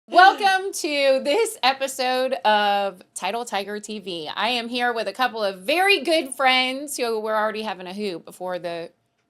Welcome to this episode of Title Tiger TV. I am here with a couple of very good friends who we're already having a hoot before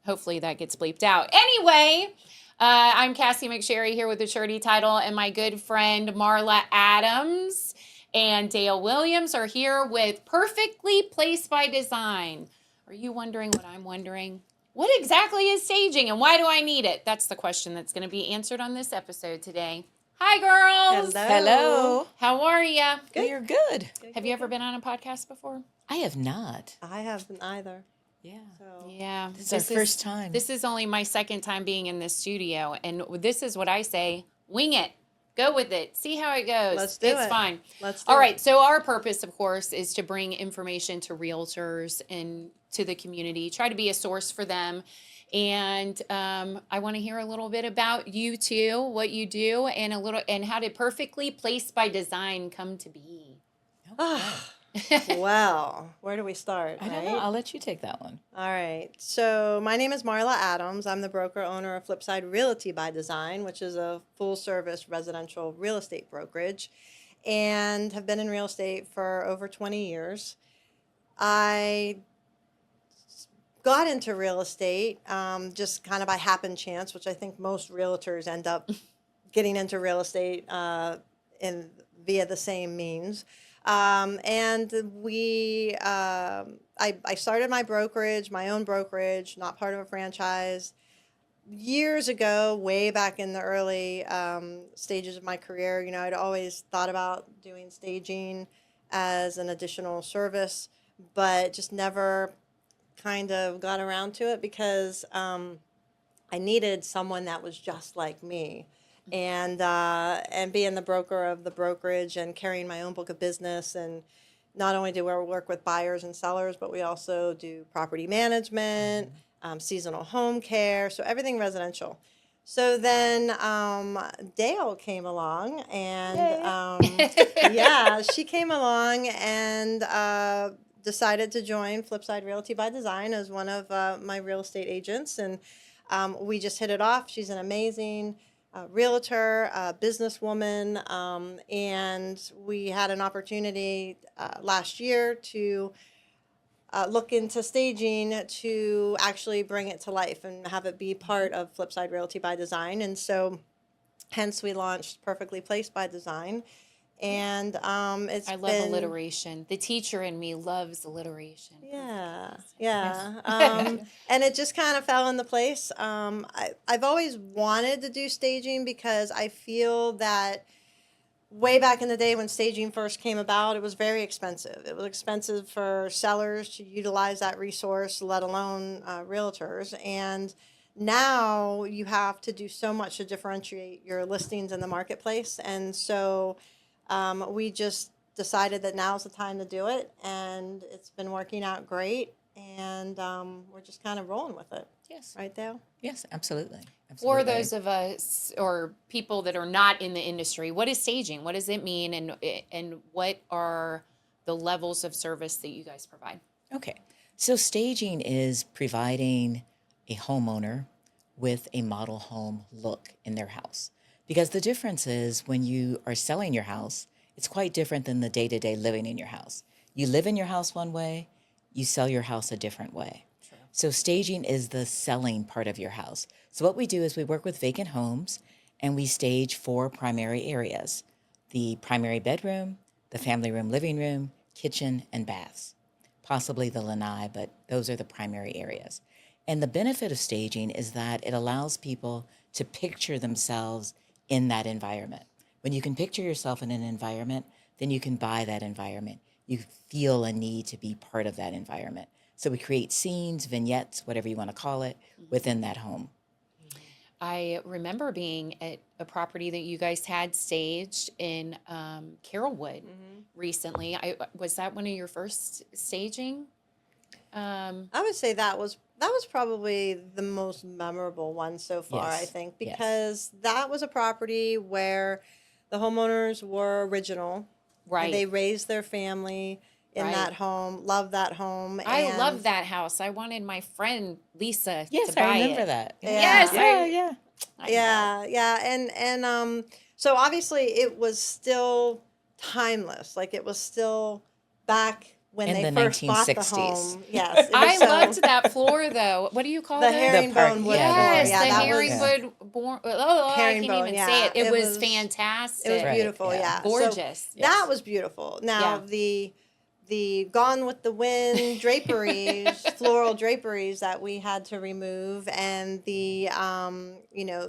hopefully that gets bleeped out. Anyway, I'm Cassie McSherry here with Assurity Title, and my good friend Marla Adams and Dale Williams are here with Perfectly Placed by Design. Are you wondering what I'm wondering? What exactly is staging and why do I need it? That's the question that's going to be answered on this episode today. Hi, girls. Hello. How are you? We're good. Have you ever been on a podcast before? I have not. I haven't either. Yeah. So Yeah. This is our first time. This is only my second time being in this studio. And this is what I say, wing it. Go with it. See how it goes. Let's do it's it. fine. Let's do All it. right. So our purpose, of course, is to bring information to realtors and to the community, try to be a source for them. And I want to hear a little bit about you two, what you do, and how did Perfectly Placed by Design come to be? Well, where do we start? I don't know. I'll let you take that one. All right. So my name is Marla Adams. I'm the broker owner of Flipside Realty by Design, which is a full-service residential real estate brokerage, and have been in real estate for over 20 years. I got into real estate just kind of by happen chance, which I think most realtors end up getting into real estate via the same means. And I started my brokerage, my own brokerage, not part of a franchise, years ago, way back in the early stages of my career. You know, I'd always thought about doing staging as an additional service, but just never kind of got around to it because I needed someone that was just like me. And being the broker of the brokerage and carrying my own book of business, and not only do we work with buyers and sellers, but we also do property management, seasonal home care, so everything residential. So then Dale came along, and yeah, she came along and decided to join Flipside Realty by Design as one of my real estate agents, and we just hit it off. She's an amazing realtor, businesswoman, and we had an opportunity last year to look into staging to actually bring it to life and have it be part of Flipside Realty by Design. And so hence we launched Perfectly Placed by Design. And I love alliteration. The teacher in me loves alliteration. Yeah. And it just kind of fell into place. I've always wanted to do staging because I feel that way back in the day when staging first came about, it was very expensive. It was expensive for sellers to utilize that resource, let alone realtors. And now you have to do so much to differentiate your listings in the marketplace. And so we just decided that now's the time to do it, and it's been working out great, and we're just kind of rolling with it. Yes. Right, Dale? Yes, absolutely. For those of us or people that are not in the industry, what is staging? What does it mean, and what are the levels of service that you guys provide? Okay. So staging is providing a homeowner with a model home look in their house. Because the difference is when you are selling your house, it's quite different than the day-to-day living in your house. You live in your house one way, you sell your house a different way. True. So staging is the selling part of your house. So what we do is we work with vacant homes and we stage 4 primary areas: the primary bedroom, the family room, living room, kitchen, and baths. Possibly the lanai, but those are the primary areas. And the benefit of staging is that it allows people to picture themselves in that environment. When you can picture yourself in an environment, then you can buy that environment. You feel a need to be part of that environment. So we create scenes, vignettes, whatever you want to call it, within that home. I remember being at a property that you guys had staged in Carrollwood recently. Was that one of your first staging? I would say that was probably the most memorable one so far, Yes. I think, because that was a property where the homeowners were original. Right. And they raised their family in Right. that home, loved that home. I love that house. I wanted my friend Lisa Yes, to buy I remember it. that. Yes, Yeah. Yeah. Yeah. And So obviously it was still timeless. Like it was still back when In they the first bought the 1960s. home. Yes. It was I so, loved that floor though. What do you call the it? herringbone wood yeah, floor. Yes, Yeah, the that was herringbone. Oh, I can't herringbone. even say Yeah, it. It was it was fantastic. Right, beautiful. yeah. Yeah, Gorgeous. So that Yes. was beautiful. Now Yeah. the Gone with the Wind draperies, floral draperies that we had to remove, and the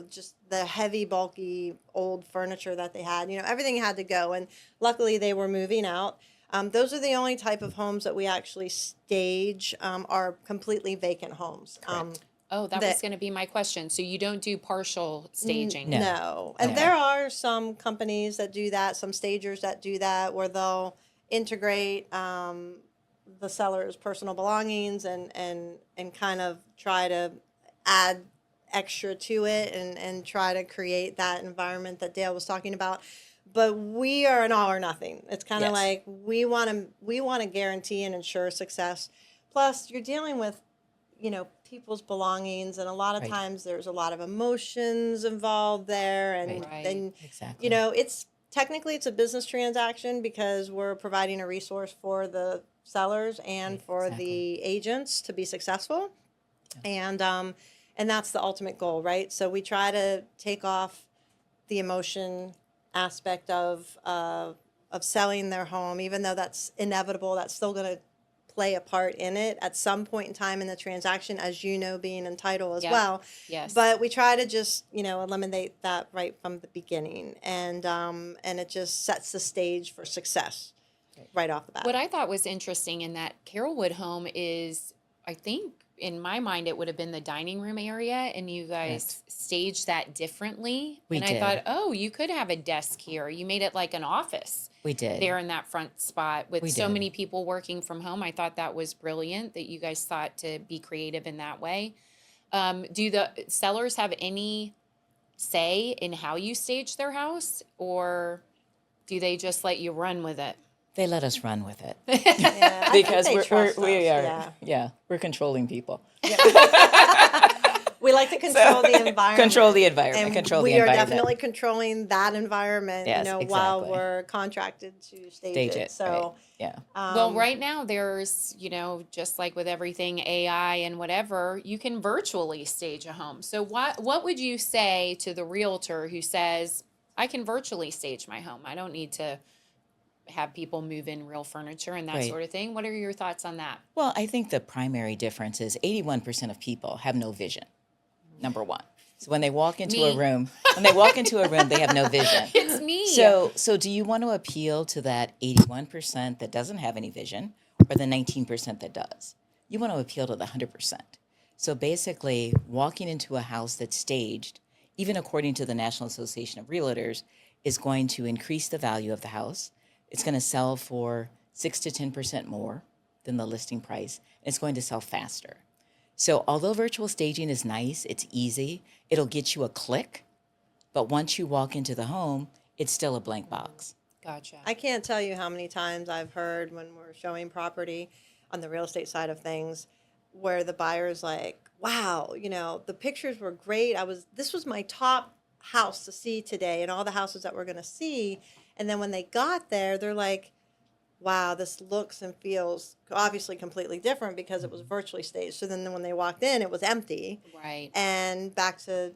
just the heavy, bulky old furniture that they had. Everything had to go, and luckily they were moving out. Those are the only type of homes that we actually stage, are completely vacant homes. Correct. Oh, that That was going to be my question. So you don't do partial staging? No. No. And Okay. there are some companies that do that, some stagers that do that, where they'll integrate the seller's personal belongings and kind of try to add extra to it and try to create that environment that Dale was talking about. But we are an all or nothing. It's kind of Yes. like we want to guarantee and ensure success. Plus, you're dealing with people's belongings, and a lot of Right. times there's a lot of emotions involved there, and Right. then Exactly. it's technically it's a business transaction because we're providing a resource for the sellers and Right, for exactly. the agents to be successful, and that's the ultimate goal, right? So we try to take off the emotion aspect of selling their home, even though that's inevitable. That's still going to play a part in it at some point in time in the transaction, as being in title as Yeah. well. Yes. But we try to just eliminate that right from the beginning, and it just sets the stage for success right off the bat. What I thought was interesting in that Carolwood home is, I think in my mind, it would have been the dining room area, and you guys staged that differently. We and I did. thought, oh, you could have a desk here. You made it like an office We did. there in that front spot with We so did. many people working from home. I thought that was brilliant that you guys thought to be creative in that way. Do the sellers have any say in how you stage their house, or do they just let you run with it? They let us run with it Yeah, I think because they trust we us, are we're controlling people. We like to control the environment. Control the environment. And Control we the are environment. definitely controlling that environment, Yes, while exactly. we're contracted to stage, Stage it. it. So, right. Yeah. Well, right now there's, just like with everything AI and whatever, you can virtually stage a home. So what would you say to the realtor who says, I can virtually stage my home. I don't need to have people move in real furniture and that Right. sort of thing. What are your thoughts on that? Well, I think the primary difference is 81% of people have no vision. Number one. So when they walk into Me. a room, they have no vision. It's me. So do you want to appeal to that 81% that doesn't have any vision, or the 19% that does? You want to appeal to the 100%. So basically, walking into a house that's staged, even according to the National Association of Realtors, is going to increase the value of the house. It's going to sell for 6 to 10% more than the listing price. And it's going to sell faster. So although virtual staging is nice, it's easy, it'll get you a click, but once you walk into the home, it's still a blank box. Gotcha. I can't tell you how many times I've heard when we're showing property on the real estate side of things where the buyer's like, wow, the pictures were great. This was my top house to see today and all the houses that we're going to see. And then when they got there, they're like, wow, this looks and feels obviously completely different because it was virtually staged. So then when they walked in, it was empty. Right. And back to,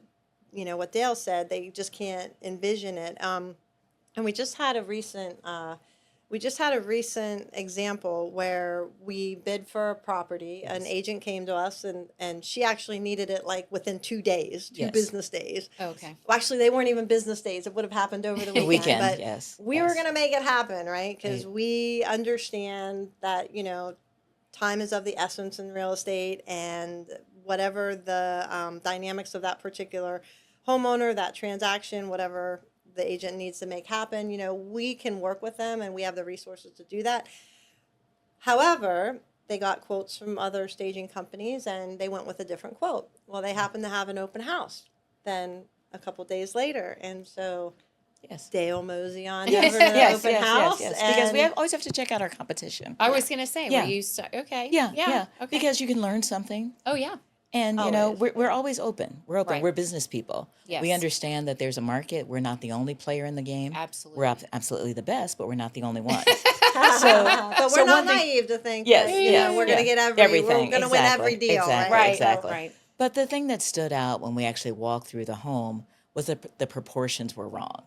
what Dale said, they just can't envision it. And we just had a recent example where we bid for a property. An agent came to us and she actually needed it like within 2 days, two Yes. business days. Okay. Well, actually, they weren't even business days. It would have happened over the weekend. Weekend, but yes, we yes. were going to make it happen, right? Because Right. we understand that, time is of the essence in real estate, and whatever the dynamics of that particular homeowner, that transaction, whatever the agent needs to make happen, we can work with them and we have the resources to do that. However, they got quotes from other staging companies and they went with a different quote. Well, they happened to have an open house then a couple days later. And so Yes. Dale mosey on over to the open house. Because we and- always have to check out our competition. I was going to say, Yeah. were you, okay. Yeah. Okay. Because you can learn something. Oh, yeah. And Always, we're always open. We're open. Right. We're business people. We Yes. understand that there's a market. We're not the only player in the game. We're Absolutely. absolutely the best, but we're not the only one. But so we're not one thing- naive to think Yes, that yes, we're going to yeah. get Everything. we're going to win every Exactly, deal, exactly, right? Right. exactly. Right. But the thing that stood out when we actually walked through the home was that the proportions were wrong.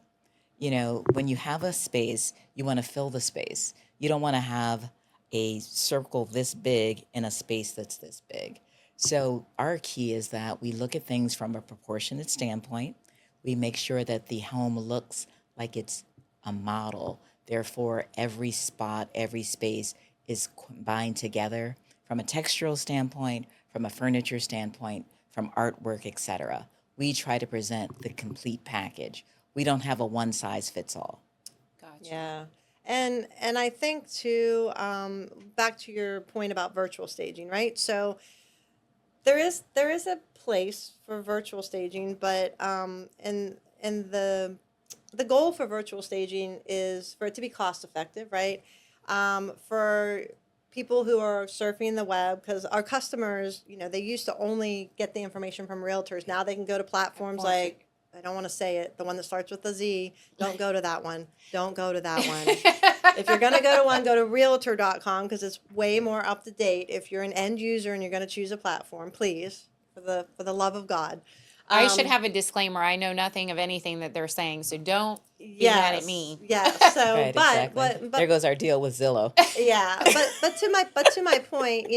When you have a space, you want to fill the space. You don't want to have a circle this big in a space that's this big. So our key is that we look at things from a proportionate standpoint. We make sure that the home looks like it's a model. Therefore, every spot, every space is combined together from a textural standpoint, from a furniture standpoint, from artwork, etc. We try to present the complete package. We don't have a one size fits all. Gotcha. Yeah. And I think too, back to your point about virtual staging, right? So there is a place for virtual staging, but and the goal for virtual staging is for it to be cost effective, right? For people who are surfing the web, because our customers, they used to only get the information from realtors. Now they can go to platforms like, I don't want to say it, the one that starts with a Z. Don't go to that one. Don't go to that one. If you're going to go to one, go to realtor.com because it's way more up to date. If you're an end user and you're going to choose a platform, please, for the love of God. I should have a disclaimer. I know nothing of anything that they're saying, so don't be mad at me. Yes. So, Right, but exactly. but There goes our deal with Zillow. yeah, but to my point,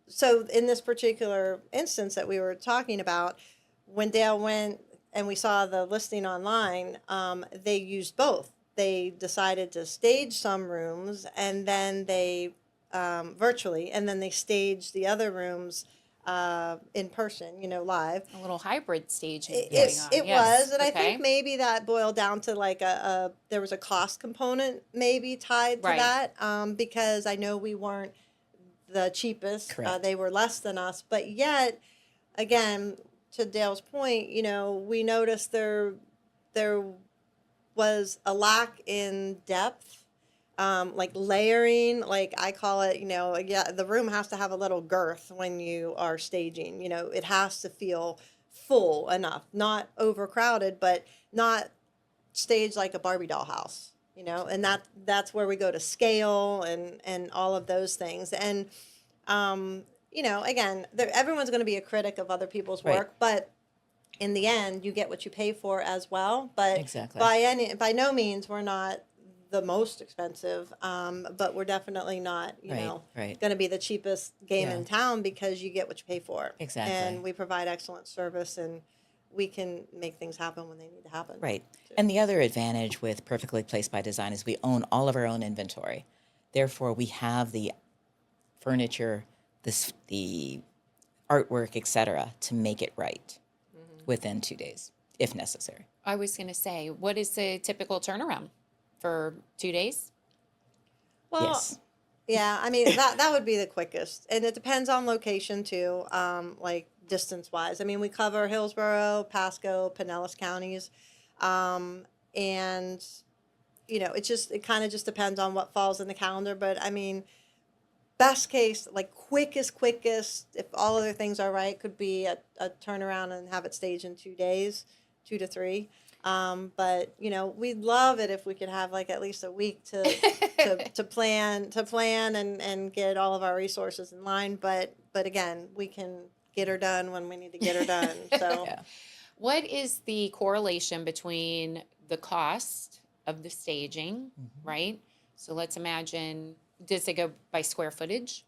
so in this particular instance that we were talking about, when Dale went and we saw the listing online, they used both. They decided to stage some rooms and then they virtually, and then they staged the other rooms in person, live. A little hybrid staging It, going it, on. it Yes. was, and I Okay. think maybe that boiled down to like there was a cost component maybe tied to Right. that, because I know we weren't the cheapest. Correct. They were less than us, but yet, again, to Dale's point, we noticed there was a lack in depth, like layering, like I call it, yeah, the room has to have a little girth when you are staging. It has to feel full enough, not overcrowded, but not staged like a Barbie doll house. And that's where we go to scale and all of those things. And again, everyone's going to be a critic of other people's Right. work, but in the end, you get what you pay for as well. But Exactly. by no means we're not the most expensive, but we're definitely not, Right. going to be the cheapest game Yeah. in town because you get what you pay for. Exactly. And we provide excellent service, and we can make things happen when they need to happen. Right. And the other advantage with Perfectly Placed by Design is we own all of our own inventory. Therefore, we have the furniture, the artwork, etc., to make it right within 2 days, if necessary. I was going to say, what is the typical turnaround for 2 days? Well, Yes. yeah, I mean that would be the quickest, and it depends on location too, like distance wise. I mean, we cover Hillsborough, Pasco, Pinellas counties, and it kind of just depends on what falls in the calendar. But I mean, best case, like quickest, if all other things are right, could be a turnaround and have it staged in 2 days, 2 to 3. But we'd love it if we could have like at least a week to plan and get all of our resources in line. But again, we can get her done when we need to get her done. So Yeah. What is the correlation between the cost of the staging, right? So let's imagine, does it go by square footage?